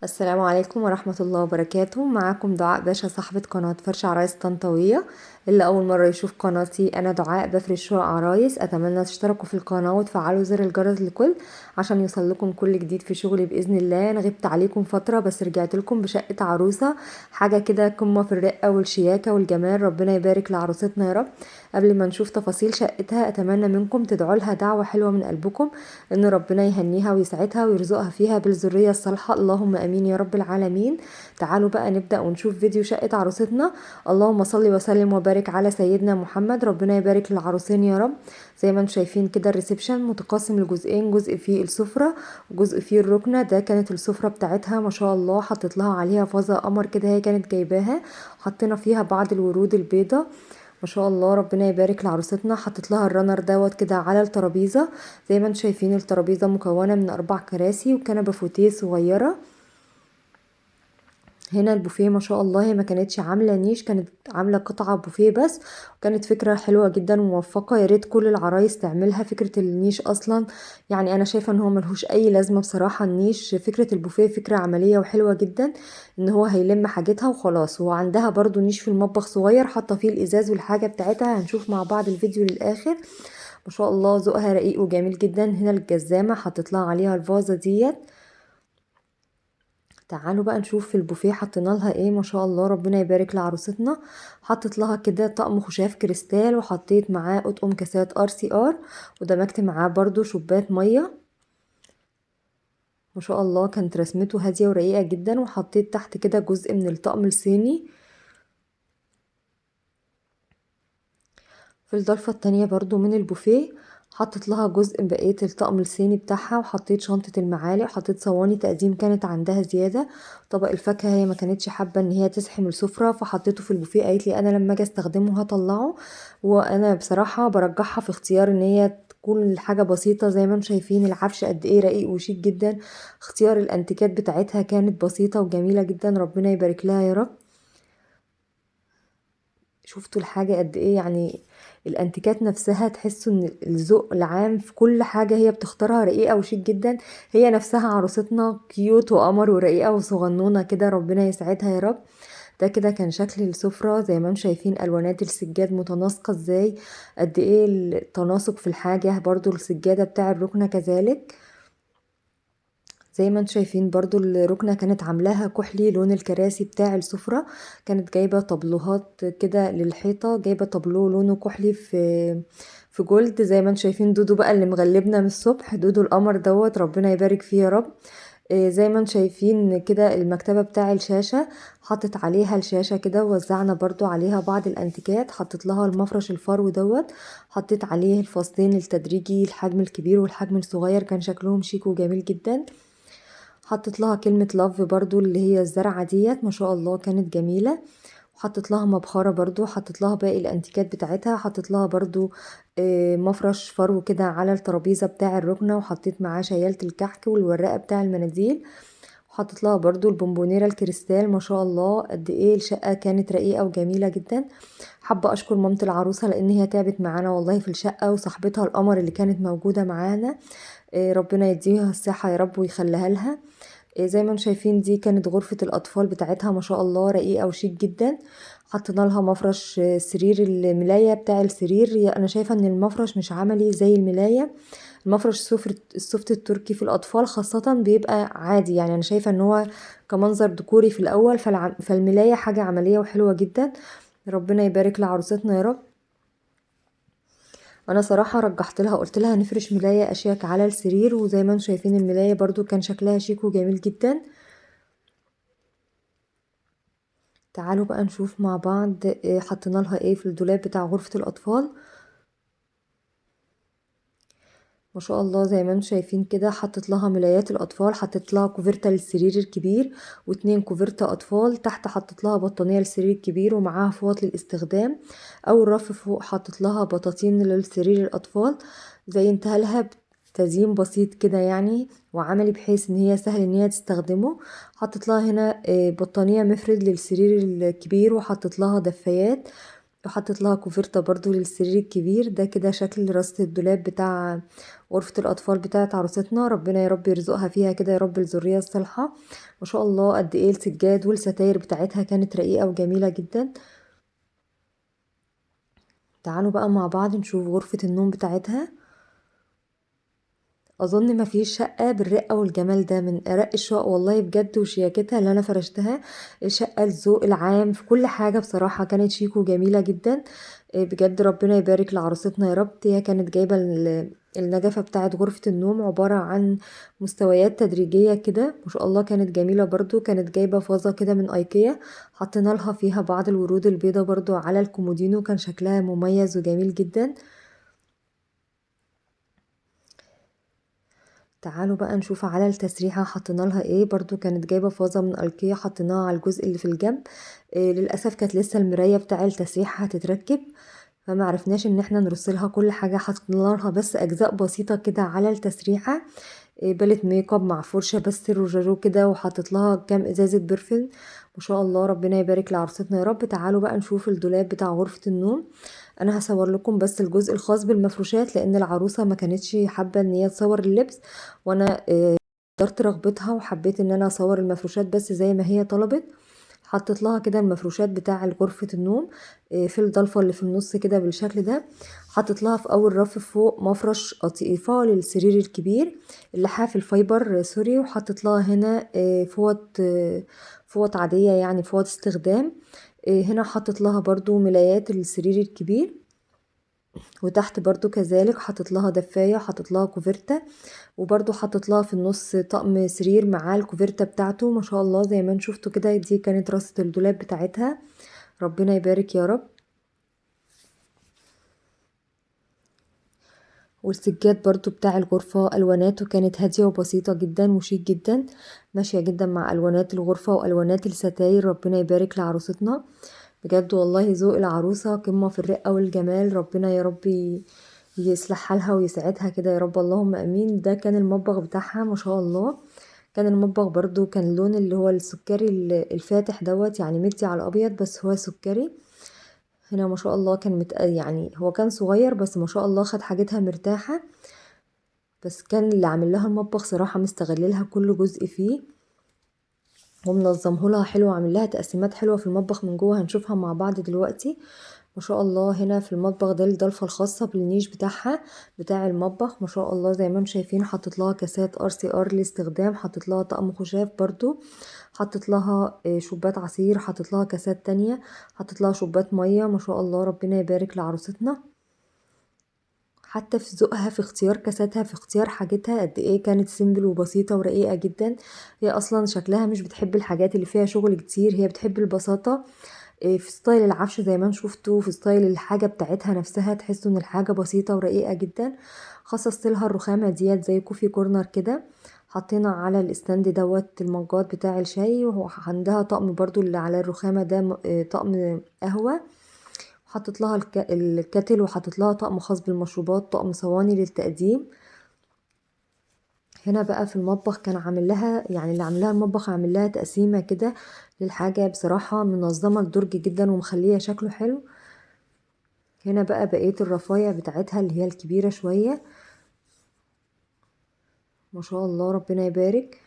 السلام عليكم ورحمة الله وبركاته. معاكم دعاء باشا، صاحبة قناة فرش عرايس طنطاوية. اللي أول مرة يشوف قناتي، أنا دعاء بفرش شقق عرايس. أتمنى تشتركوا في القناة وتفعلوا زر الجرس لكل عشان يوصلكم كل جديد في شغلي بإذن الله. أنا غبت عليكم فترة بس رجعت لكم بشقة عروسة، حاجة كده قمة في الرقة والشياكة والجمال. ربنا يبارك لعروستنا يا رب. قبل ما نشوف تفاصيل شقتها، أتمنى منكم تدعوا لها دعوة حلوة من قلبكم ان ربنا يهنيها ويسعدها ويرزقها فيها بالذريه الصالحه، اللهم امين يا رب العالمين. تعالوا بقى نبدا ونشوف فيديو شقه عروستنا. اللهم صل وسلم وبارك على سيدنا محمد. ربنا يبارك للعروسين يا رب. زي ما انتم شايفين كده الريسبشن متقسم لجزئين، جزء فيه السفره وجزء فيه الركنه. ده كانت السفره بتاعتها ما شاء الله، حطيت لها عليها فازه قمر كده، هي كانت جايباها. حطينا فيها بعض الورود البيضاء ما شاء الله. ربنا يبارك لعروستنا. حطيت لها الرنر دوت كده على الترابيزه. زي ما انتم شايفين الترابيزه مكونه من 4 كراسي وكنبه فوتيه صغيره. هنا البوفيه ما شاء الله، هي ما كانتش عامله نيش، كانت عامله قطعه بوفيه بس. وكانت فكره حلوه جدا وموفقه، يا ريت كل العرايس تعملها فكره النيش اصلا. يعني انا شايفه ان هو ملهوش اي لازمه بصراحه النيش. فكره البوفيه فكره عمليه وحلوه جدا، ان هو هيلم حاجتها وخلاص. وعندها برضو نيش في المطبخ صغير حاطه فيه الازاز والحاجه بتاعتها. هنشوف مع بعض الفيديو للاخر. ما شاء الله ذوقها رقيق وجميل جدا. هنا الجزامه حطيت لها عليها الفازه ديت. تعالوا بقى نشوف في البوفيه حطينا لها ايه. ما شاء الله ربنا يبارك لعروستنا. حطيت لها كده طقم خشاف كريستال، وحطيت معاه اطقم كاسات RCR، ودمجت معاه برضو شوبات ميه. ما شاء الله كانت رسمته هاديه ورقيقه جدا. وحطيت تحت كده جزء من الطقم الصيني. في الضلفة التانية برضو من البوفيه حطت لها جزء من بقية الطقم الصيني بتاعها، وحطيت شنطة المعالق، وحطيت صواني تقديم كانت عندها زيادة. طبق الفاكهة هي ما كانتش حابة ان هي تزحم السفرة، فحطيته في البوفيه. قالت لي انا لما اجي استخدمه هطلعه. وانا بصراحة برجحها في اختيار ان هي تكون الحاجة بسيطة. زي ما انتم شايفين العفش قد ايه رقيق وشيك جدا. اختيار الانتيكات بتاعتها كانت بسيطة وجميلة جدا. ربنا يبارك لها يا رب. شفتوا الحاجة قد ايه يعني. الانتيكات نفسها تحسوا ان الذوق العام في كل حاجة هي بتختارها رقيقة وشيك جدا. هي نفسها عروستنا كيوت وقمر ورقيقة وصغنونة كده. ربنا يسعدها يا رب. ده كده كان شكل السفرة. زي ما انتم شايفين الوانات السجاد متناسقة ازاي، قد ايه التناسق في الحاجة. برضو السجادة بتاع الركنة كذلك. زي ما انتم شايفين برضو الركنة كانت عاملاها كحلي. لون الكراسي بتاع السفرة كانت جايبة طبلوهات كده للحيطة، جايبة طبلو لونه كحلي في جولد. زي ما انتم شايفين دودو بقى اللي مغلبنا من الصبح، دودو القمر دوت ربنا يبارك فيه يا رب. زي ما انتم شايفين كده المكتبة بتاع الشاشة حطت عليها الشاشة كده، ووزعنا برضو عليها بعض الانتيكات. حطت لها المفرش الفرو دوت، حطيت عليه الفصلين التدريجي، الحجم الكبير والحجم الصغير، كان شكلهم شيك وجميل جدا. حطت لها كلمة لاف برضو اللي هي الزرعة ديت ما شاء الله كانت جميلة. وحطت لها مبخرة برضو. حطت لها باقي الانتيكات بتاعتها. حطت لها برضو مفرش فرو كده على الترابيزة بتاع الركنة، وحطيت معاه شيالة الكحك والوراقة بتاع المناديل. وحطت لها برضو البونبونيرة الكريستال. ما شاء الله قد ايه الشقة كانت رقيقة وجميلة جدا. حابة اشكر مامة العروسة لان هي تعبت معانا والله في الشقة، وصاحبتها القمر اللي كانت موجودة معانا. ربنا يديها الصحة يا رب ويخليها لها. زي ما انتم شايفين دي كانت غرفة الأطفال بتاعتها ما شاء الله رقيقة وشيك جدا. حطينا لها مفرش سرير. الملاية بتاع السرير أنا شايفة إن المفرش مش عملي زي الملاية. المفرش السوفت التركي في الأطفال خاصة بيبقى عادي، يعني أنا شايفة إن هو كمنظر ديكوري في الأول. فالملاية حاجة عملية وحلوة جدا. ربنا يبارك لعروستنا يا رب. انا صراحة رجحت لها، قلت لها نفرش ملاية اشيك على السرير. وزي ما انتم شايفين الملاية برضو كان شكلها شيك وجميل جدا. تعالوا بقى نشوف مع بعض حطينا لها ايه في الدولاب بتاع غرفة الاطفال. ما شاء الله زي ما انتم شايفين كده حطت لها ملايات الاطفال. حطت لها كوفرتا للسرير الكبير واتنين كوفرتا اطفال. تحت حطت لها بطانية للسرير الكبير ومعاها فوط للاستخدام. اول رف فوق حطت لها بطاطين للسرير الاطفال. زينتها لها تزيين بسيط كده يعني وعملي، بحيث ان هي سهل ان هي تستخدمه. حطت لها هنا بطانية مفرد للسرير الكبير، وحطت لها دفايات. وحطيت لها كوفرته برضو للسرير الكبير ده. كده شكل رصة الدولاب بتاع غرفة الأطفال بتاعت عروستنا، ربنا يا رب يرزقها فيها كده يا رب الذرية الصالحة. ما شاء الله قد ايه السجاد والستاير بتاعتها كانت رقيقة وجميلة جدا. تعالوا بقى مع بعض نشوف غرفة النوم بتاعتها. اظن ما فيش شقه بالرقه والجمال ده، من ارق الشقق والله بجد، وشياكتها اللي انا فرشتها. الشقه الذوق العام في كل حاجه بصراحه كانت شيك وجميله جدا. بجد ربنا يبارك لعروستنا يا رب. هي كانت جايبه النجفه بتاعت غرفه النوم عباره عن مستويات تدريجيه كده، ما شاء الله كانت جميله برضو. كانت جايبه فازه كده من ايكيا، حطينا لها فيها بعض الورود البيضه برضو على الكومودينو، كان شكلها مميز وجميل جدا. تعالوا بقى نشوف على التسريحة حطينا لها ايه. برضو كانت جايبة فازة من ايكيا حطيناها على الجزء اللي في الجنب. للأسف كانت لسه المراية بتاع التسريحة هتتركب، فما عرفناش ان احنا نرسلها كل حاجة، حطينا لها بس اجزاء بسيطة كده على التسريحة. بالت ميك اب مع فرشة بس روجاجو كده، وحطيت لها كام ازازة برفن. ما شاء الله ربنا يبارك لعروستنا يا رب. تعالوا بقى نشوف الدولاب بتاع غرفة النوم. انا هصور لكم بس الجزء الخاص بالمفروشات، لان العروسة ما كانتش حابة ان هي تصور اللبس، وانا قدرت رغبتها وحبيت ان انا اصور المفروشات بس زي ما هي طلبت. حطيت لها كده المفروشات بتاع غرفة النوم في الضلفة اللي في النص كده بالشكل ده. حطيت لها في اول رف فوق مفرش قطيفة للسرير الكبير، اللحاف الفايبر سوري. وحطيت لها هنا فوط عادية يعني فوط استخدام. هنا حطيت لها برضو ملايات للسرير الكبير، وتحت برضو كذلك حطيت لها دفاية، حطيت لها كوفرتة، وبرضو حطيت لها في النص طقم سرير مع الكوفرتة بتاعته. ما شاء الله زي ما انتم شفتوا كده، دي كانت رصة الدولاب بتاعتها. ربنا يبارك يا رب. والسجاد برضو بتاع الغرفة الواناته كانت هادية وبسيطة جدا وشيك جدا، ماشية جدا مع الوانات الغرفة والوانات الستاير. ربنا يبارك لعروستنا بجد والله، ذوق العروسة قمة في الرقة والجمال. ربنا يا رب يصلح حالها ويسعدها كده يا رب، اللهم امين. ده كان المطبخ بتاعها ما شاء الله. كان المطبخ برضو كان لون اللي هو السكري الفاتح دوت، يعني مدي على الابيض بس هو سكري. هنا ما شاء الله كان يعني هو كان صغير بس ما شاء الله خد حاجتها مرتاحة. بس كان اللي عامل لها المطبخ صراحة مستغللها كل جزء فيه، ومنظمه لها حلو، وعامل لها تقسيمات حلوة في المطبخ من جوه هنشوفها مع بعض دلوقتي. ما شاء الله هنا في المطبخ ده الضلفة الخاصة بالنيش بتاعها بتاع المطبخ. ما شاء الله زي ما انتم شايفين حطيت لها كاسات RCR لاستخدام، حطيت لها طقم خشاف برضو، حطيت لها شوبات عصير، حطيت لها كاسات تانية، حطيت لها شوبات مية. ما شاء الله ربنا يبارك لعروستنا. حتى في ذوقها في اختيار كاساتها في اختيار حاجتها قد ايه كانت سيمبل وبسيطة ورقيقة جدا. هي اصلا شكلها مش بتحب الحاجات اللي فيها شغل كتير، هي بتحب البساطة. في ستايل العفش زي ما شفتوا، في ستايل الحاجة بتاعتها نفسها تحسوا ان الحاجة بسيطة ورقيقة جدا. خصصت لها الرخامة ديت زي كوفي كورنر كده. حطينا على الاستند دوت المجات بتاع الشاي، وعندها طقم برضو اللي على الرخامة ده طقم قهوة. حطيت لها الكاتل، وحطيت لها طقم خاص بالمشروبات، طقم صواني للتقديم. هنا بقى في المطبخ كان عامل لها يعني اللي عامل لها المطبخ عامل لها تقسيمه كده للحاجه، بصراحه منظمه الدرج جدا ومخليه شكله حلو. هنا بقى بقيه الرفايع بتاعتها اللي هي الكبيره شويه. ما شاء الله ربنا يبارك.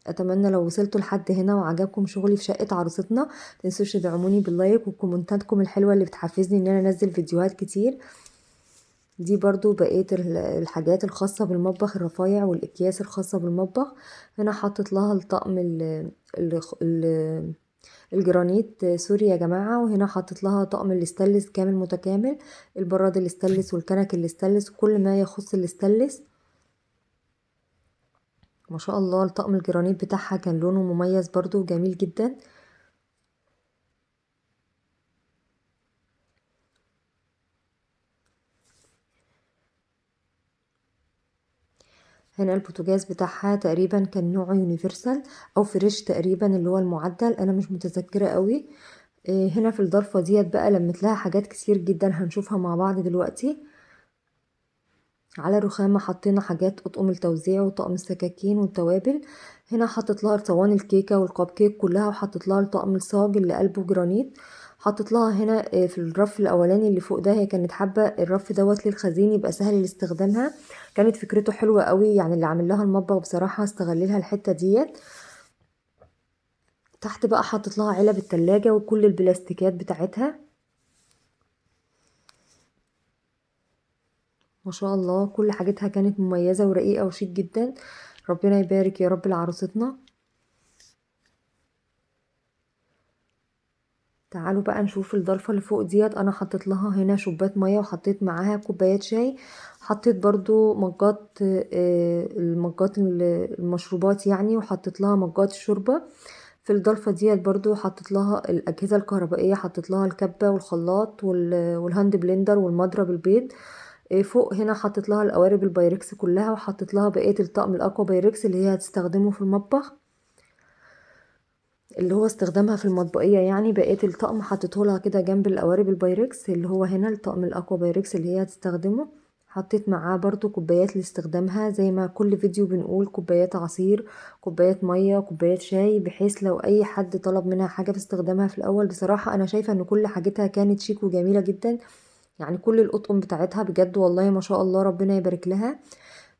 اتمنى لو وصلتوا لحد هنا وعجبكم شغلي في شقه عروستنا، متنسوش تدعموني باللايك وكومنتاتكم الحلوه اللي بتحفزني ان انا انزل فيديوهات كتير. دي برضو بقية الحاجات الخاصة بالمطبخ، الرفايع والأكياس الخاصة بالمطبخ. هنا حطت لها الطقم ال الجرانيت سوري يا جماعة. وهنا حطت لها طقم الاستانلس كامل متكامل، البراد الاستانلس والكنك الاستانلس كل ما يخص الاستانلس. ما شاء الله الطقم الجرانيت بتاعها كان لونه مميز برضو وجميل جدا. هنا البوتاجاز بتاعها تقريبا كان نوعه يونيفرسال او فريش تقريبا اللي هو المعدل، انا مش متذكرة قوي. هنا في الضرفة ديت بقى لمت لها حاجات كتير جدا هنشوفها مع بعض دلوقتي. على الرخامة حطينا حاجات اطقم التوزيع وطقم السكاكين والتوابل. هنا حطت لها صواني الكيكة والكب كيك كلها، وحطت لها الطقم الصاج اللي قلبه جرانيت. حطت لها هنا في الرف الاولاني اللي فوق ده، هي كانت حابة الرف دوت للخزين يبقى سهل لاستخدامها. كانت فكرته حلوة قوي يعني، اللي عامل لها المطبخ بصراحة استغللها الحتة ديت. تحت بقى حطت لها علب التلاجة وكل البلاستيكات بتاعتها. ما شاء الله كل حاجتها كانت مميزة ورقيقة وشيك جدا. ربنا يبارك يا رب لعروستنا. تعالوا بقى نشوف الضلفة اللي فوق ديت. انا حطيت لها هنا شوبات مية وحطيت معاها كوبايات شاي. حطيت برضو مجات، المجات المشروبات يعني، وحطيت لها مجات الشوربة. في الضلفة ديت برضو حطيت لها الأجهزة الكهربائية، حطيت لها الكبة والخلاط والهاند بلندر والمضرب البيض. فوق هنا حطيت لها القوارب البايركس كلها، وحطيت لها بقية الطقم الأكوا بايركس اللي هي هتستخدمه في المطبخ، اللي هو استخدامها في المطبقية يعني. بقية الطقم حطيته لها كده جنب القوارب البايركس، اللي هو هنا الطقم الأكوا بايركس اللي هي هتستخدمه. حطيت معاه برضو كوبايات لاستخدامها، زي ما كل فيديو بنقول، كوبايات عصير، كوبايات مية، كوبايات شاي، بحيث لو اي حد طلب منها حاجة في استخدامها في الاول. بصراحة انا شايفة ان كل حاجتها كانت شيك وجميلة جدا يعني. كل الاطقم بتاعتها بجد والله ما شاء الله، ربنا يبارك لها.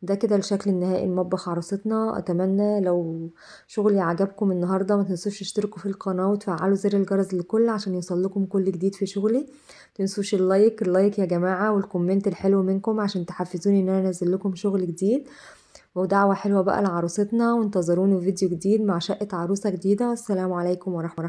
ده كده الشكل النهائي المطبخ عروستنا. اتمنى لو شغلي عجبكم النهارده ما تنسوش تشتركوا في القناه وتفعلوا زر الجرس للكل عشان يوصلكم كل جديد في شغلي. تنسوش اللايك يا جماعه، والكومنت الحلو منكم عشان تحفزوني ان انا انزل لكم شغل جديد. ودعوه حلوه بقى لعروستنا، وانتظروني في فيديو جديد مع شقه عروسه جديده. السلام عليكم ورحمه الله.